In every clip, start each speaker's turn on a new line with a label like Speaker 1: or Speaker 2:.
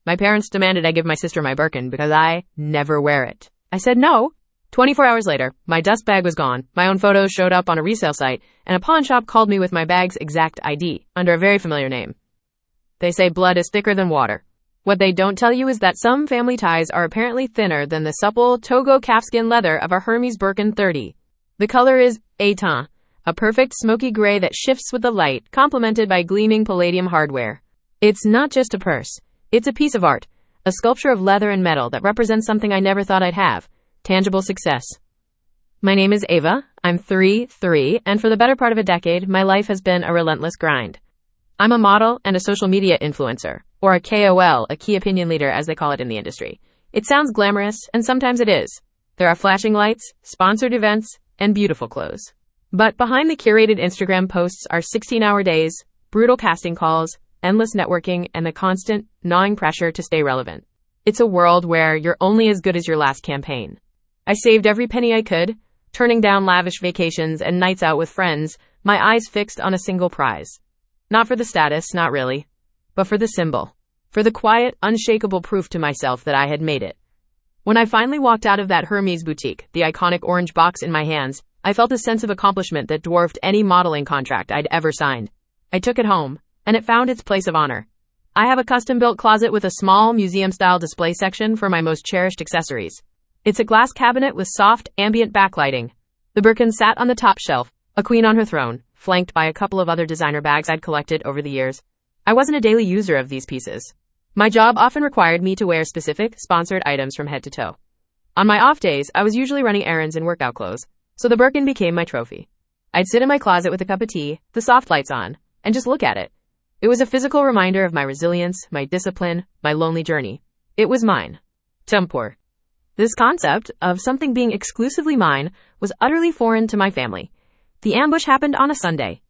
Speaker 1: My parents demanded I give my sister my Birkin because I never wear it. I said no. 24 hours later, my dust bag was gone, my own photos showed up on a resale site, and a pawn shop called me with my bag's exact ID, under a very familiar name. They say blood is thicker than water. What they don't tell you is that some family ties are apparently thinner than the supple Togo calfskin leather of a Hermes Birkin 30. The color is étain, a perfect smoky gray that shifts with the light, complemented by gleaming palladium hardware. It's not just a purse. It's a piece of art, a sculpture of leather and metal that represents something I never thought I'd have. Tangible success. My name is Ava, I'm 3, and for the better part of a decade, my life has been a relentless grind. I'm a model and a social media influencer, or a KOL, a key opinion leader as they call it in the industry. It sounds glamorous, and sometimes it is. There are flashing lights, sponsored events, and beautiful clothes. But behind the curated Instagram posts are 16-hour days, brutal casting calls, endless networking, and the constant, gnawing pressure to stay relevant. It's a world where you're only as good as your last campaign. I saved every penny I could, turning down lavish vacations and nights out with friends, my eyes fixed on a single prize. Not for the status, not really, but for the symbol. For the quiet, unshakable proof to myself that I had made it. When I finally walked out of that Hermes boutique, the iconic orange box in my hands, I felt a sense of accomplishment that dwarfed any modeling contract I'd ever signed. I took it home, and it found its place of honor. I have a custom-built closet with a small museum-style display section for my most cherished accessories. It's a glass cabinet with soft, ambient backlighting. The Birkin sat on the top shelf, a queen on her throne, flanked by a couple of other designer bags I'd collected over the years. I wasn't a daily user of these pieces. My job often required me to wear specific, sponsored items from head to toe. On my off days, I was usually running errands in workout clothes, so the Birkin became my trophy. I'd sit in my closet with a cup of tea, the soft lights on, and just look at it. It was a physical reminder of my resilience, my discipline, my lonely journey. It was mine. Tempur. This concept of something being exclusively mine was utterly foreign to my family. The ambush happened on a Sunday.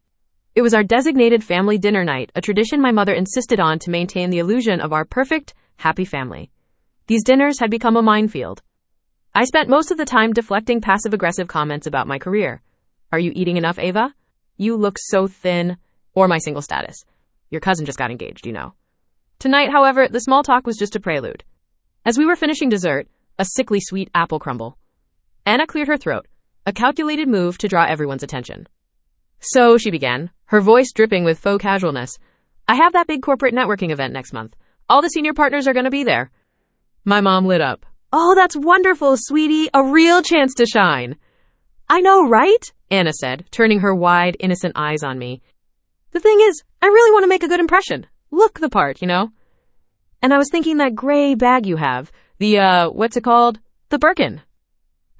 Speaker 1: It was our designated family dinner night, a tradition my mother insisted on to maintain the illusion of our perfect, happy family. These dinners had become a minefield. I spent most of the time deflecting passive-aggressive comments about my career. Are you eating enough, Ava? You look so thin. Or my single status. Your cousin just got engaged, you know. Tonight, however, the small talk was just a prelude. As we were finishing dessert, a sickly sweet apple crumble, Anna cleared her throat, a calculated move to draw everyone's attention. So, she began, her voice dripping with faux casualness, I have that big corporate networking event next month. All the senior partners are going to be there. My mom lit up. Oh, that's wonderful, sweetie. A real chance to shine. I know, right? Anna said, turning her wide, innocent eyes on me. The thing is, I really want to make a good impression. Look the part, you know? And I was thinking that gray bag you have, what's it called? The Birkin.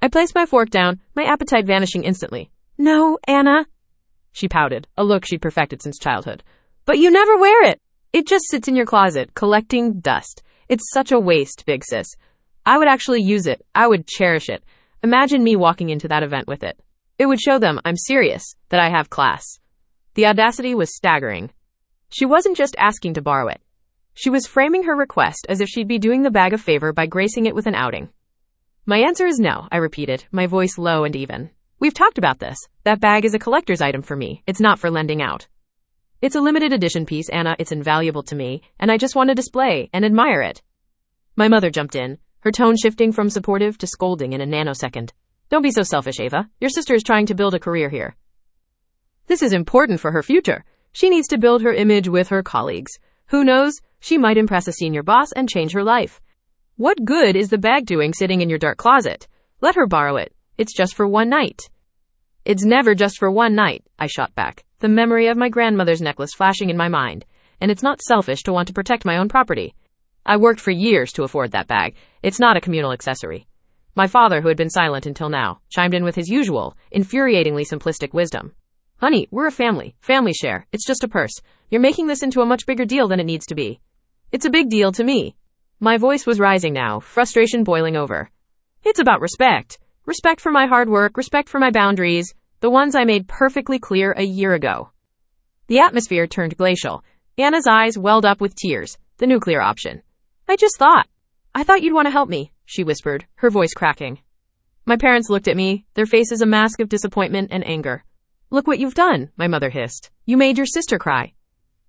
Speaker 1: I placed my fork down, my appetite vanishing instantly. No, Anna. She pouted, a look she'd perfected since childhood. But you never wear it. It just sits in your closet, collecting dust. It's such a waste, big sis. I would actually use it. I would cherish it. Imagine me walking into that event with it. It would show them I'm serious, that I have class. The audacity was staggering. She wasn't just asking to borrow it. She was framing her request as if she'd be doing the bag a favor by gracing it with an outing. My answer is no, I repeated, my voice low and even. We've talked about this. That bag is a collector's item for me. It's not for lending out. It's a limited edition piece, Anna. It's invaluable to me, and I just want to display and admire it. My mother jumped in, her tone shifting from supportive to scolding in a nanosecond. Don't be so selfish, Ava. Your sister is trying to build a career here. This is important for her future. She needs to build her image with her colleagues. Who knows? She might impress a senior boss and change her life. What good is the bag doing sitting in your dark closet? Let her borrow it. It's just for one night. It's never just for one night, I shot back, the memory of my grandmother's necklace flashing in my mind. And it's not selfish to want to protect my own property. I worked for years to afford that bag. It's not a communal accessory. My father, who had been silent until now, chimed in with his usual, infuriatingly simplistic wisdom. Honey, we're a family. Family share. It's just a purse. You're making this into a much bigger deal than it needs to be. It's a big deal to me. My voice was rising now, frustration boiling over. It's about respect. Respect for my hard work, respect for my boundaries, the ones I made perfectly clear a year ago. The atmosphere turned glacial. Anna's eyes welled up with tears. The nuclear option. I thought you'd want to help me, she whispered, her voice cracking. My parents looked at me, their faces a mask of disappointment and anger. Look what you've done, my mother hissed. You made your sister cry.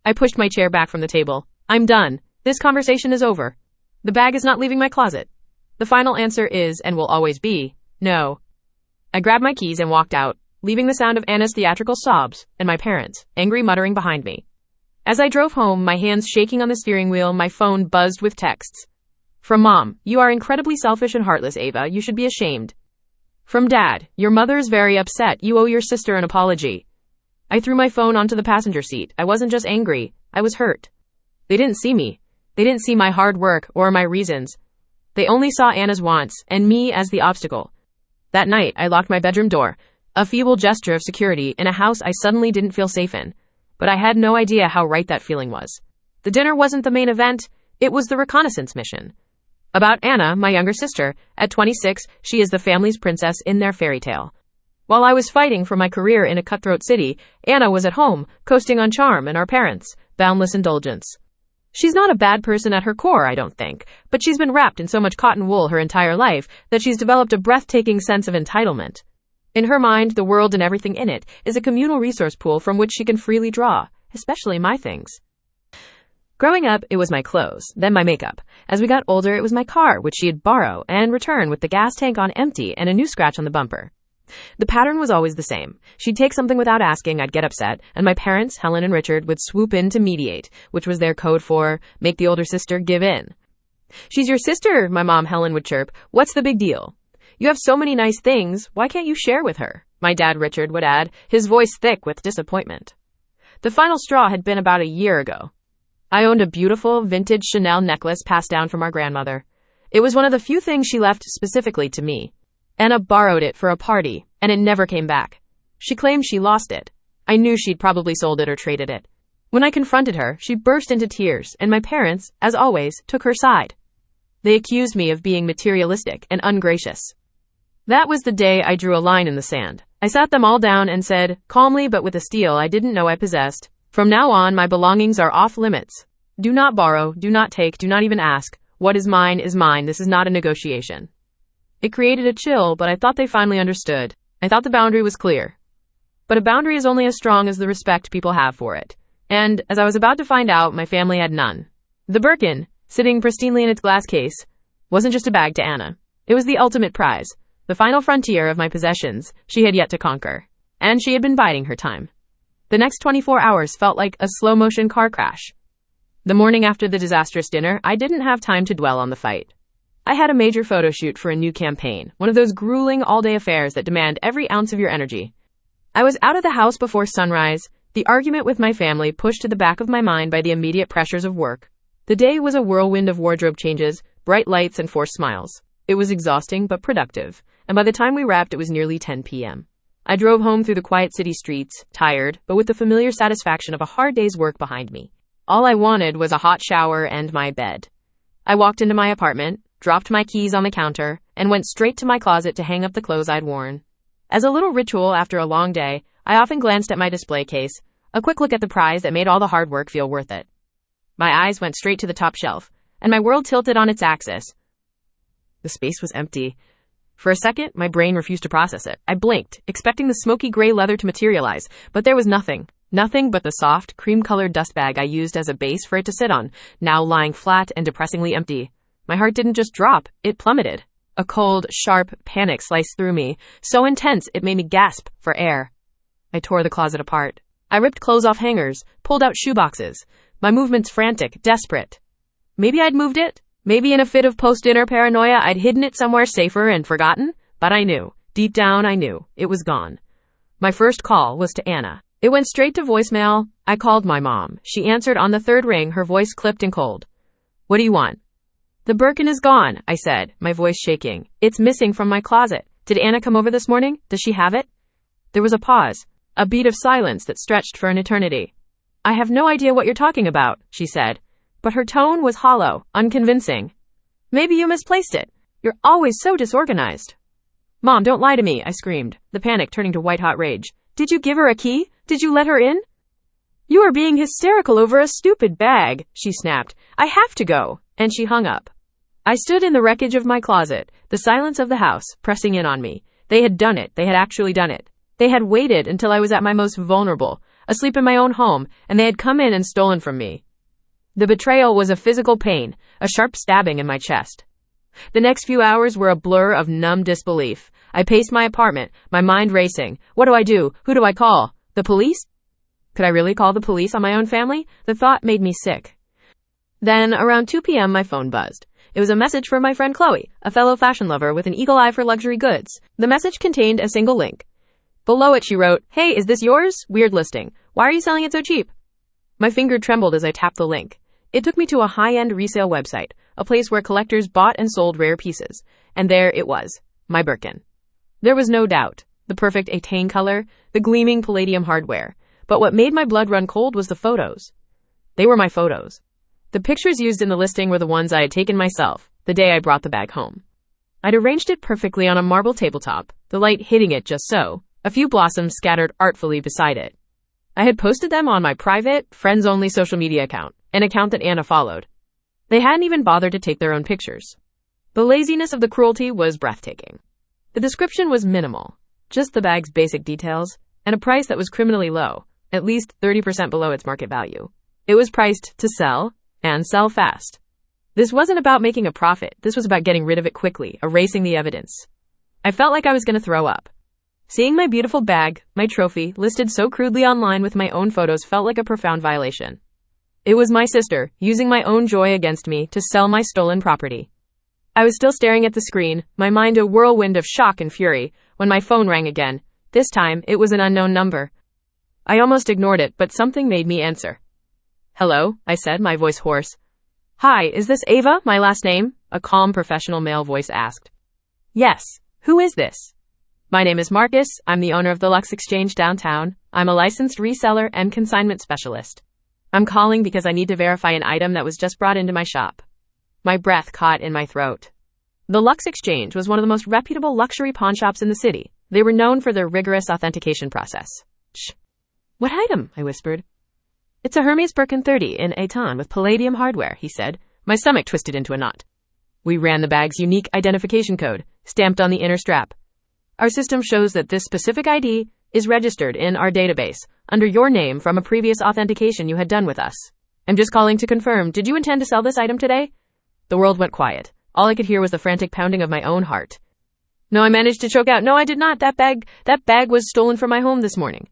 Speaker 1: I pushed my chair back from the table. I'm done. This conversation is over. The bag is not leaving my closet. The final answer is, and will always be, no. I grabbed my keys and walked out, leaving the sound of Anna's theatrical sobs and my parents' angry muttering behind me. As I drove home, my hands shaking on the steering wheel, my phone buzzed with texts. From Mom, you are incredibly selfish and heartless, Ava. You should be ashamed. From Dad, your mother is very upset. You owe your sister an apology. I threw my phone onto the passenger seat. I wasn't just angry. I was hurt. They didn't see me. They didn't see my hard work or my reasons. They only saw Anna's wants and me as the obstacle. That night, I locked my bedroom door, a feeble gesture of security in a house I suddenly didn't feel safe in. But I had no idea how right that feeling was. The dinner wasn't the main event. It was the reconnaissance mission. About Anna, my younger sister. At 26, she is the family's princess in their fairy tale. While I was fighting for my career in a cutthroat city, Anna was at home, coasting on charm and our parents' boundless indulgence. She's not a bad person at her core, I don't think, but she's been wrapped in so much cotton wool her entire life that she's developed a breathtaking sense of entitlement. In her mind, the world and everything in it is a communal resource pool from which she can freely draw, especially my things. Growing up, it was my clothes, then my makeup. As we got older, it was my car, which she'd borrow and return with the gas tank on empty and a new scratch on the bumper. The pattern was always the same. She'd take something without asking, I'd get upset, and my parents, Helen and Richard, would swoop in to mediate, which was their code for make the older sister give in. She's your sister, my mom, Helen, would chirp. What's the big deal? You have so many nice things, why can't you share with her? My dad, Richard, would add, his voice thick with disappointment. The final straw had been about a year ago. I owned a beautiful, vintage Chanel necklace passed down from our grandmother. It was one of the few things she left specifically to me. Anna borrowed it for a party, and it never came back. She claimed she lost it. I knew she'd probably sold it or traded it. When I confronted her, she burst into tears, and my parents, as always, took her side. They accused me of being materialistic and ungracious. That was the day I drew a line in the sand. I sat them all down and said, calmly but with a steel I didn't know I possessed, from now on my belongings are off limits. Do not borrow, do not take, do not even ask. What is mine is mine. This is not a negotiation. It created a chill, but I thought they finally understood. I thought the boundary was clear. But a boundary is only as strong as the respect people have for it. And, as I was about to find out, my family had none. The Birkin, sitting pristinely in its glass case, wasn't just a bag to Anna. It was the ultimate prize. The final frontier of my possessions she had yet to conquer. And she had been biding her time. The next 24 hours felt like a slow-motion car crash. The morning after the disastrous dinner, I didn't have time to dwell on the fight. I had a major photo shoot for a new campaign, one of those grueling all-day affairs that demand every ounce of your energy. I was out of the house before sunrise, the argument with my family pushed to the back of my mind by the immediate pressures of work. The day was a whirlwind of wardrobe changes, bright lights, and forced smiles. It was exhausting but productive, and by the time we wrapped, it was nearly 10 p.m. I drove home through the quiet city streets, tired, but with the familiar satisfaction of a hard day's work behind me. All I wanted was a hot shower and my bed. I walked into my apartment, dropped my keys on the counter, and went straight to my closet to hang up the clothes I'd worn. As a little ritual after a long day, I often glanced at my display case, a quick look at the prize that made all the hard work feel worth it. My eyes went straight to the top shelf, and my world tilted on its axis. The space was empty. For a second, my brain refused to process it. I blinked, expecting the smoky gray leather to materialize, but there was nothing. Nothing but the soft, cream-colored dust bag I used as a base for it to sit on, now lying flat and depressingly empty. My heart didn't just drop, it plummeted. A cold, sharp panic sliced through me, so intense it made me gasp for air. I tore the closet apart. I ripped clothes off hangers, pulled out shoeboxes. My movements frantic, desperate. Maybe I'd moved it? Maybe in a fit of post-dinner paranoia I'd hidden it somewhere safer and forgotten? But I knew. Deep down I knew. It was gone. My first call was to Anna. It went straight to voicemail. I called my mom. She answered on the third ring, her voice clipped and cold. What do you want? The Birkin is gone, I said, my voice shaking. It's missing from my closet. Did Anna come over this morning? Does she have it? There was a pause, a beat of silence that stretched for an eternity. I have no idea what you're talking about, she said, but her tone was hollow, unconvincing. Maybe you misplaced it. You're always so disorganized. Mom, don't lie to me, I screamed, the panic turning to white-hot rage. Did you give her a key? Did you let her in? You are being hysterical over a stupid bag, she snapped. I have to go. And she hung up. I stood in the wreckage of my closet, the silence of the house pressing in on me. They had done it. They had actually done it. They had waited until I was at my most vulnerable, asleep in my own home, and they had come in and stolen from me. The betrayal was a physical pain, a sharp stabbing in my chest. The next few hours were a blur of numb disbelief. I paced my apartment, my mind racing. What do I do? Who do I call? The police? Could I really call the police on my own family? The thought made me sick. Then, around 2 p.m., my phone buzzed. It was a message from my friend Qley, a fellow fashion lover with an eagle eye for luxury goods. The message contained a single link. Below it, she wrote, "Hey, is this yours? Weird listing. Why are you selling it so cheap?" My finger trembled as I tapped the link. It took me to a high-end resale website, a place where collectors bought and sold rare pieces. And there it was, my Birkin. There was no doubt. The perfect Atane color, the gleaming palladium hardware. But what made my blood run cold was the photos. They were my photos. The pictures used in the listing were the ones I had taken myself, the day I brought the bag home. I'd arranged it perfectly on a marble tabletop, the light hitting it just so, a few blossoms scattered artfully beside it. I had posted them on my private, friends-only social media account, an account that Anna followed. They hadn't even bothered to take their own pictures. The laziness of the cruelty was breathtaking. The description was minimal, just the bag's basic details, and a price that was criminally low, at least 30% below its market value. It was priced to sell, and sell fast. This wasn't about making a profit. This was about getting rid of it quickly, erasing the evidence. I felt like I was going to throw up. Seeing my beautiful bag, my trophy, listed so crudely online with my own photos felt like a profound violation. It was my sister, using my own joy against me to sell my stolen property. I was still staring at the screen, my mind a whirlwind of shock and fury, when my phone rang again. This time, it was an unknown number. I almost ignored it, but something made me answer. "Hello," I said, my voice hoarse. "Hi, is this Ava, my last name?" a calm professional male voice asked. "Yes. Who is this?" "My name is Marcus. I'm the owner of the Lux Exchange downtown. I'm a licensed reseller and consignment specialist. I'm calling because I need to verify an item that was just brought into my shop." My breath caught in my throat. The Lux Exchange was one of the most reputable luxury pawn shops in the city. They were known for their rigorous authentication process. "Shh. What item?" I whispered. "It's a Hermes Birkin 30 in Atane with palladium hardware," he said. My stomach twisted into a knot. We ran the bag's unique identification code, stamped on the inner strap. "Our system shows that this specific ID is registered in our database under your name from a previous authentication you had done with us. I'm just calling to confirm, did you intend to sell this item today?" The world went quiet. All I could hear was the frantic pounding of my own heart. "No," I managed to choke out. "No, I did not. That bag was stolen from my home this morning."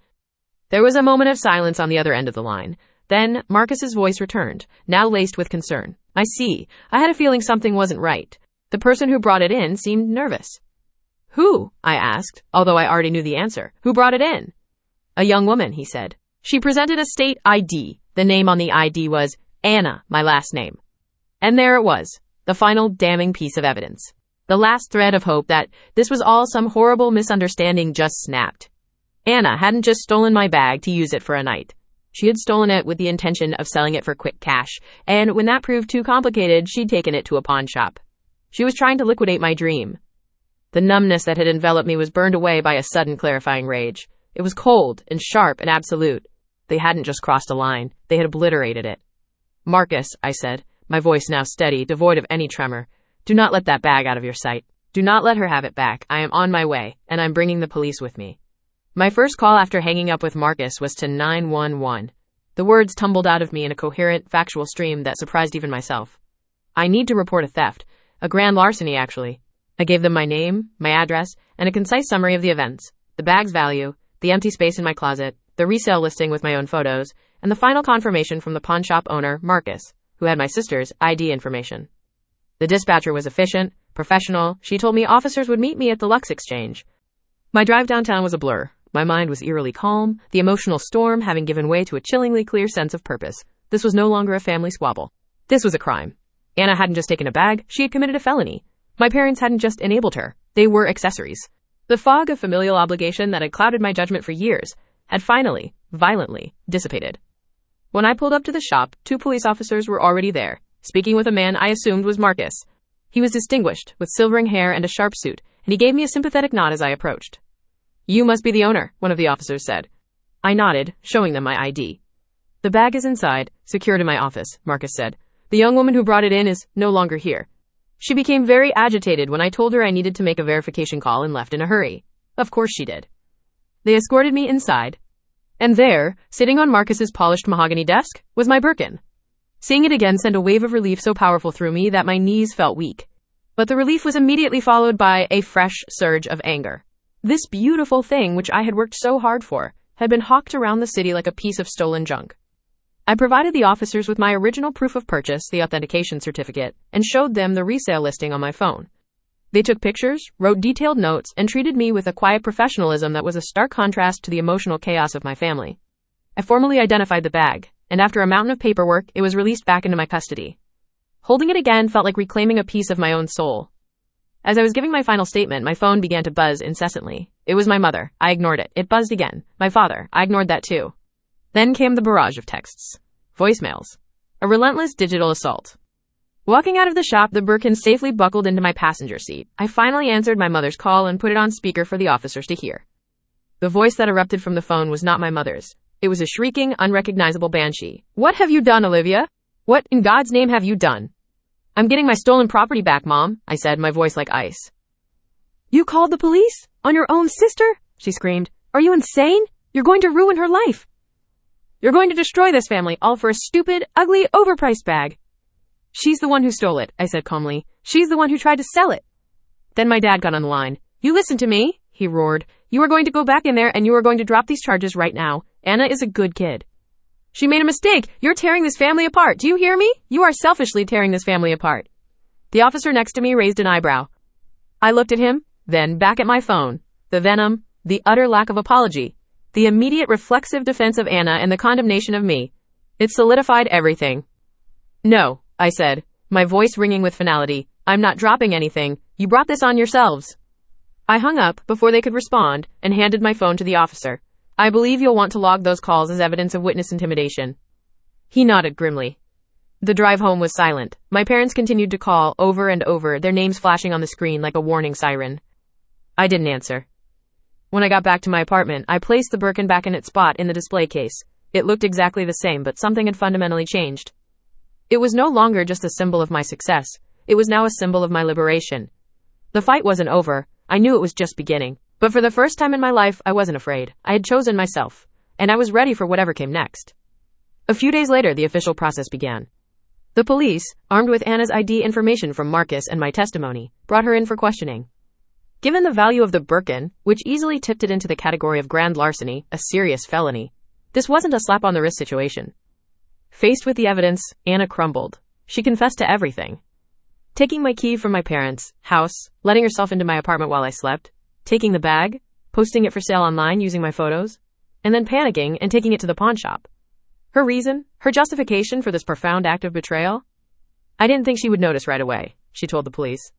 Speaker 1: There was a moment of silence on the other end of the line. Then Marcus's voice returned, now laced with concern. "I see. I had a feeling something wasn't right. The person who brought it in seemed nervous." "Who?" I asked, although I already knew the answer. "Who brought it in?" "A young woman," he said. "She presented a state ID. The name on the ID was Anna, my last name." And there it was, the final damning piece of evidence. The last thread of hope that this was all some horrible misunderstanding just snapped. Anna hadn't just stolen my bag to use it for a night. She had stolen it with the intention of selling it for quick cash, and when that proved too complicated, she'd taken it to a pawn shop. She was trying to liquidate my dream. The numbness that had enveloped me was burned away by a sudden clarifying rage. It was cold and sharp and absolute. They hadn't just crossed a line, they had obliterated it. "Marcus," I said, my voice now steady, devoid of any tremor, "do not let that bag out of your sight. Do not let her have it back. I am on my way, and I'm bringing the police with me." My first call after hanging up with Marcus was to 911. The words tumbled out of me in a coherent, factual stream that surprised even myself. "I need to report a theft. A grand larceny, actually." I gave them my name, my address, and a concise summary of the events, the bag's value, the empty space in my closet, the resale listing with my own photos, and the final confirmation from the pawn shop owner, Marcus, who had my sister's ID information. The dispatcher was efficient, professional. She told me officers would meet me at the Lux Exchange. My drive downtown was a blur. My mind was eerily calm, the emotional storm having given way to a chillingly clear sense of purpose. This was no longer a family squabble. This was a crime. Anna hadn't just taken a bag, she had committed a felony. My parents hadn't just enabled her, they were accessories. The fog of familial obligation that had clouded my judgment for years had finally, violently, dissipated. When I pulled up to the shop, 2 police officers were already there, speaking with a man I assumed was Marcus. He was distinguished, with silvering hair and a sharp suit, and he gave me a sympathetic nod as I approached. "You must be the owner," one of the officers said. I nodded, showing them my ID. "The bag is inside, secured in my office," Marcus said. "The young woman who brought it in is no longer here. She became very agitated when I told her I needed to make a verification call and left in a hurry. Of course she did." They escorted me inside. And there, sitting on Marcus's polished mahogany desk, was my Birkin. Seeing it again sent a wave of relief so powerful through me that my knees felt weak. But the relief was immediately followed by a fresh surge of anger. This beautiful thing, which I had worked so hard for, had been hawked around the city like a piece of stolen junk. I provided the officers with my original proof of purchase, the authentication certificate, and showed them the resale listing on my phone. They took pictures, wrote detailed notes, and treated me with a quiet professionalism that was a stark contrast to the emotional chaos of my family. I formally identified the bag, and after a mountain of paperwork, it was released back into my custody. Holding it again felt like reclaiming a piece of my own soul. As I was giving my final statement, my phone began to buzz incessantly. It was my mother. I ignored it. It buzzed again. My father. I ignored that too. Then came the barrage of texts. Voicemails. A relentless digital assault. Walking out of the shop, the Birkin safely buckled into my passenger seat. I finally answered my mother's call and put it on speaker for the officers to hear. The voice that erupted from the phone was not my mother's. It was a shrieking, unrecognizable banshee. "What have you done, Olivia? What in God's name have you done?" "I'm getting my stolen property back, Mom," I said, my voice like ice. "You called the police? On your own sister?" she screamed. "Are you insane? You're going to ruin her life. You're going to destroy this family, all for a stupid, ugly, overpriced bag." "She's the one who stole it," I said calmly. "She's the one who tried to sell it." Then my dad got on the line. "You listen to me," he roared. "You are going to go back in there and you are going to drop these charges right now. Anna is a good kid. She made a mistake. You're tearing this family apart. Do you hear me? You are selfishly tearing this family apart." The officer next to me raised an eyebrow. I looked at him, then back at my phone. The venom, the utter lack of apology, the immediate reflexive defense of Anna and the condemnation of me. It solidified everything. "No," I said, my voice ringing with finality. "I'm not dropping anything. You brought this on yourselves." I hung up before they could respond and handed my phone to the officer. "I believe you'll want to log those calls as evidence of witness intimidation." He nodded grimly. The drive home was silent. My parents continued to call over and over, their names flashing on the screen like a warning siren. I didn't answer. When I got back to my apartment, I placed the Birkin back in its spot in the display case. It looked exactly the same, but something had fundamentally changed. It was no longer just a symbol of my success. It was now a symbol of my liberation. The fight wasn't over. I knew it was just beginning. But for the first time in my life, I wasn't afraid. I had chosen myself, and I was ready for whatever came next. A few days later, the official process began. The police, armed with Anna's ID information from Marcus and my testimony, brought her in for questioning. Given the value of the Birkin, which easily tipped it into the category of grand larceny, a serious felony, this wasn't a slap-on-the-wrist situation. Faced with the evidence, Anna crumbled. She confessed to everything. Taking my key from my parents' house, letting herself into my apartment while I slept, taking the bag, posting it for sale online using my photos, and then panicking and taking it to the pawn shop. Her reason, her justification for this profound act of betrayal? "I didn't think she would notice right away," she told the police.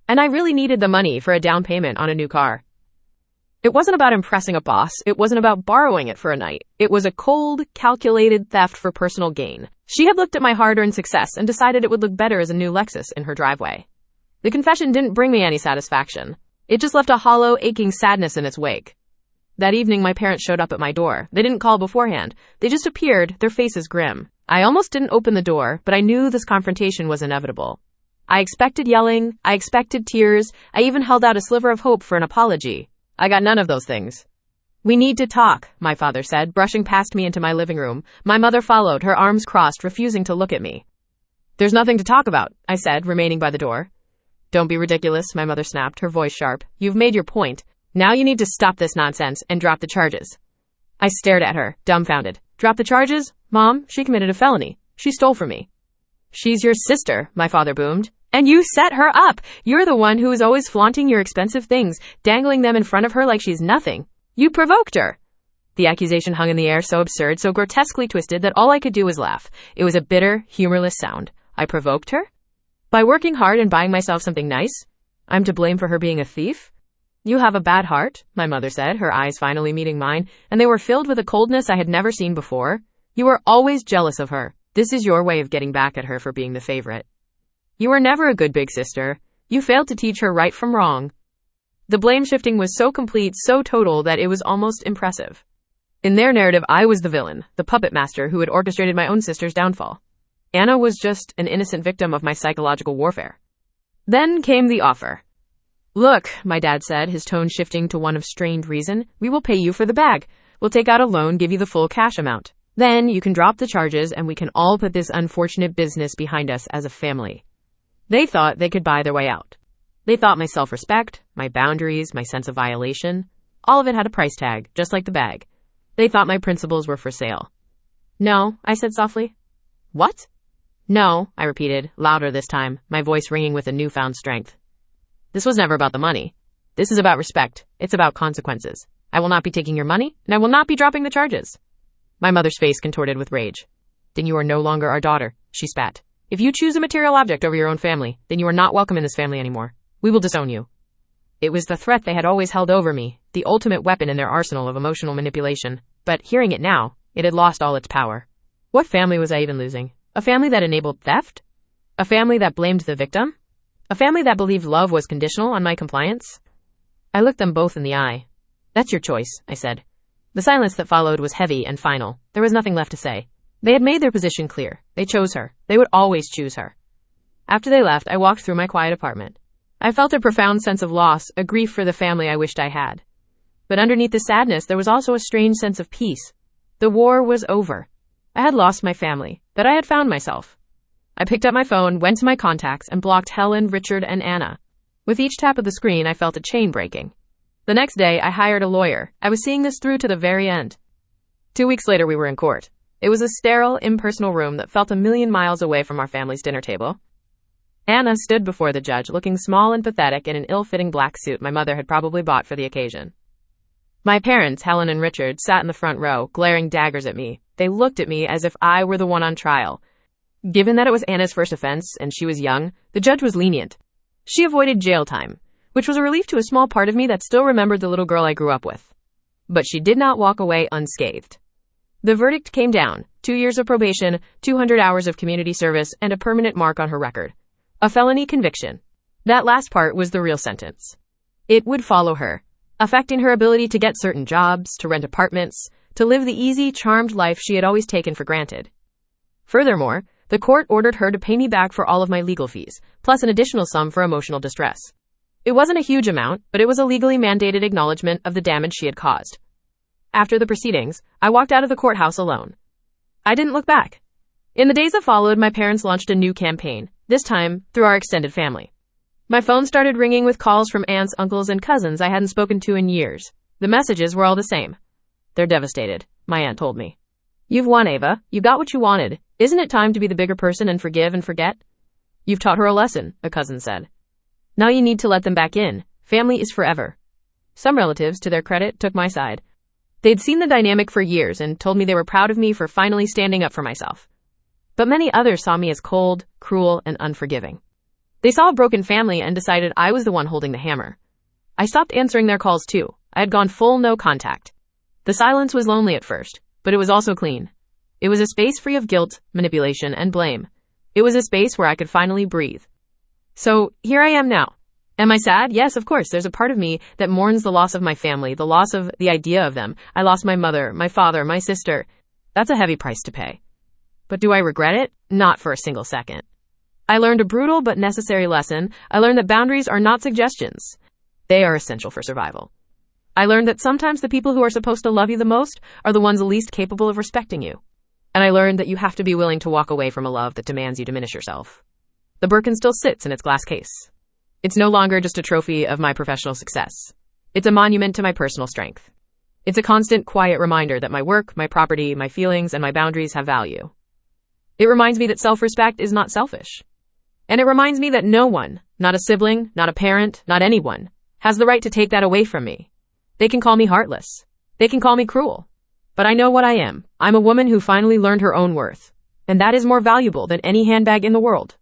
Speaker 1: "And I really needed the money for a down payment on a new car." It wasn't about impressing a boss. It wasn't about borrowing it for a night. It was a cold, calculated theft for personal gain. She had looked at my hard-earned success and decided it would look better as a new Lexus in her driveway. The confession didn't bring me any satisfaction. It just left a hollow, aching sadness in its wake. That evening, my parents showed up at my door. They didn't call beforehand. They just appeared, their faces grim. I almost didn't open the door, but I knew this confrontation was inevitable. I expected yelling. I expected tears. I even held out a sliver of hope for an apology. I got none of those things. "We need to talk," my father said, brushing past me into my living room. My mother followed, her arms crossed, refusing to look at me. "There's nothing to talk about," I said, remaining by the door. "Don't be ridiculous," my mother snapped, her voice sharp. "You've made your point. Now you need to stop this nonsense and drop the charges." I stared at her, dumbfounded. "Drop the charges? Mom, she committed a felony. She stole from me." "She's your sister," my father boomed. "And you set her up. You're the one who is always flaunting your expensive things, dangling them in front of her like she's nothing. You provoked her." The accusation hung in the air, so absurd, so grotesquely twisted that all I could do was laugh. It was a bitter, humorless sound. I provoked her? By working hard and buying myself something nice? I'm to blame for her being a thief? "You have a bad heart," my mother said, her eyes finally meeting mine, and they were filled with a coldness I had never seen before. "You are always jealous of her. This is your way of getting back at her for being the favorite. You were never a good big sister. You failed to teach her right from wrong." The blame shifting was so complete, so total, that it was almost impressive. In their narrative, I was the villain, the puppet master who had orchestrated my own sister's downfall. Anna was just an innocent victim of my psychological warfare. Then came the offer. "Look," my dad said, his tone shifting to one of strained reason, "we will pay you for the bag. We'll take out a loan, give you the full cash amount. Then you can drop the charges and we can all put this unfortunate business behind us as a family. They thought they could buy their way out. They thought my self-respect, my boundaries, my sense of violation, all of it had a price tag, just like the bag. They thought my principles were for sale. No, I said softly. What? No, I repeated, louder this time, my voice ringing with a newfound strength. This was never about the money. This is about respect. It's about consequences. I will not be taking your money, and I will not be dropping the charges. My mother's face contorted with rage. Then you are no longer our daughter, she spat. If you choose a material object over your own family, then you are not welcome in this family anymore. We will disown you. It was the threat they had always held over me, the ultimate weapon in their arsenal of emotional manipulation. But hearing it now, it had lost all its power. What family was I even losing? A family that enabled theft? A family that blamed the victim? A family that believed love was conditional on my compliance? I looked them both in the eye. That's your choice, I said. The silence that followed was heavy and final. There was nothing left to say. They had made their position clear. They chose her. They would always choose her. After they left, I walked through my quiet apartment. I felt a profound sense of loss, a grief for the family I wished I had. But underneath the sadness, there was also a strange sense of peace. The war was over. I had lost my family, but I had found myself. I picked up my phone, went to my contacts, and blocked Helen, Richard, and Anna. With each tap of the screen, I felt a chain breaking. The next day, I hired a lawyer. I was seeing this through to the very end. 2 weeks later, we were in court. It was a sterile, impersonal room that felt a million miles away from our family's dinner table. Anna stood before the judge, looking small and pathetic in an ill-fitting black suit my mother had probably bought for the occasion. My parents, Helen and Richard, sat in the front row, glaring daggers at me. They looked at me as if I were the one on trial. Given that it was Anna's first offense and she was young, the judge was lenient. She avoided jail time, which was a relief to a small part of me that still remembered the little girl I grew up with. But she did not walk away unscathed. The verdict came down: 2 years of probation, 200 hours of community service, and a permanent mark on her record. A felony conviction. That last part was the real sentence. It would follow her, affecting her ability to get certain jobs, to rent apartments, to live the easy, charmed life she had always taken for granted. Furthermore, the court ordered her to pay me back for all of my legal fees, plus an additional sum for emotional distress. It wasn't a huge amount, but it was a legally mandated acknowledgement of the damage she had caused. After the proceedings, I walked out of the courthouse alone. I didn't look back. In the days that followed, my parents launched a new campaign, this time through our extended family. My phone started ringing with calls from aunts, uncles, and cousins I hadn't spoken to in years. The messages were all the same. They're devastated, my aunt told me. You've won, Ava. You got what you wanted. Isn't it time to be the bigger person and forgive and forget? You've taught her a lesson, a cousin said. Now you need to let them back in. Family is forever. Some relatives, to their credit, took my side. They'd seen the dynamic for years and told me they were proud of me for finally standing up for myself. But many others saw me as cold, cruel, and unforgiving. They saw a broken family and decided I was the one holding the hammer. I stopped answering their calls too. I had gone full no contact. The silence was lonely at first, but it was also clean. It was a space free of guilt, manipulation, and blame. It was a space where I could finally breathe. So here I am now. Am I sad? Yes, of course. There's a part of me that mourns the loss of my family, the loss of the idea of them. I lost my mother, my father, my sister. That's a heavy price to pay. But do I regret it? Not for a single second. I learned a brutal but necessary lesson. I learned that boundaries are not suggestions. They are essential for survival. I learned that sometimes the people who are supposed to love you the most are the ones least capable of respecting you. And I learned that you have to be willing to walk away from a love that demands you diminish yourself. The Birkin still sits in its glass case. It's no longer just a trophy of my professional success. It's a monument to my personal strength. It's a constant, quiet reminder that my work, my property, my feelings, and my boundaries have value. It reminds me that self-respect is not selfish. And it reminds me that no one, not a sibling, not a parent, not anyone, has the right to take that away from me. They can call me heartless. They can call me cruel. But I know what I am. I'm a woman who finally learned her own worth. And that is more valuable than any handbag in the world.